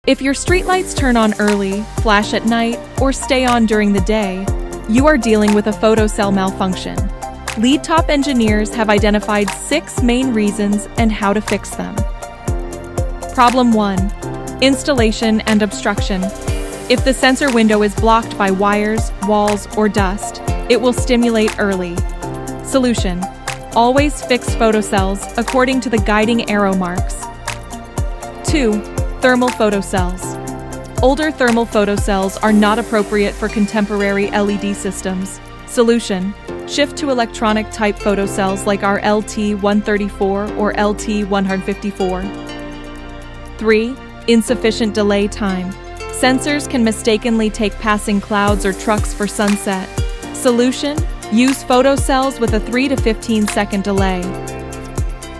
If your streetlights turn on early, flash at night, or stay on during the day, you are dealing with a photocell malfunction. Lead Top engineers have identified 6 main reasons and how to fix them. Problem 1. Installation and obstruction. If the sensor window is blocked by wires, walls, or dust, it will stimulate early. Solution: always fix photocells according to the guiding arrow marks. 2. Thermal photocells. Older thermal photocells are not appropriate for contemporary LED systems. Solution: shift to electronic type photocells like our LT134 or LT154. 3. Insufficient delay time. Sensors can mistakenly take passing clouds or trucks for sunset. Solution: use photocells with a 3 to 15 second delay.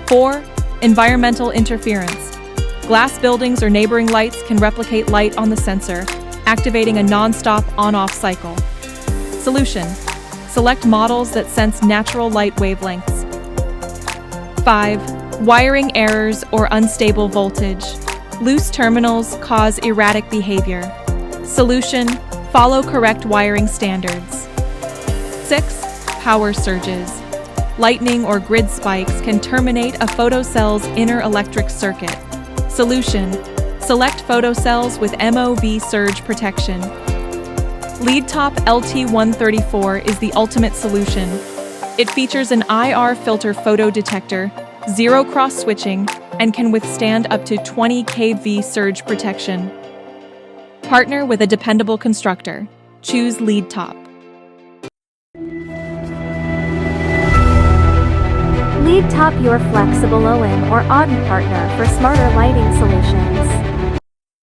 4. Environmental interference. Glass buildings or neighboring lights can replicate light on the sensor, activating a non-stop on-off cycle. Solution: select models that sense natural light wavelengths. 5. Wiring errors or unstable voltage. Loose terminals cause erratic behavior. Solution: follow correct wiring standards. 6. Power surges. Lightning or grid spikes can terminate a photocell's inner electric circuit. Solution: select photocells with MOV surge protection. Lead Top LT134 is the ultimate solution. It features an IR filter photo detector, zero cross switching, and can withstand up to 20 kV surge protection. Partner with a dependable constructor. Choose Lead Top. Lead Top, your flexible OM or ODM partner for smarter lighting solutions.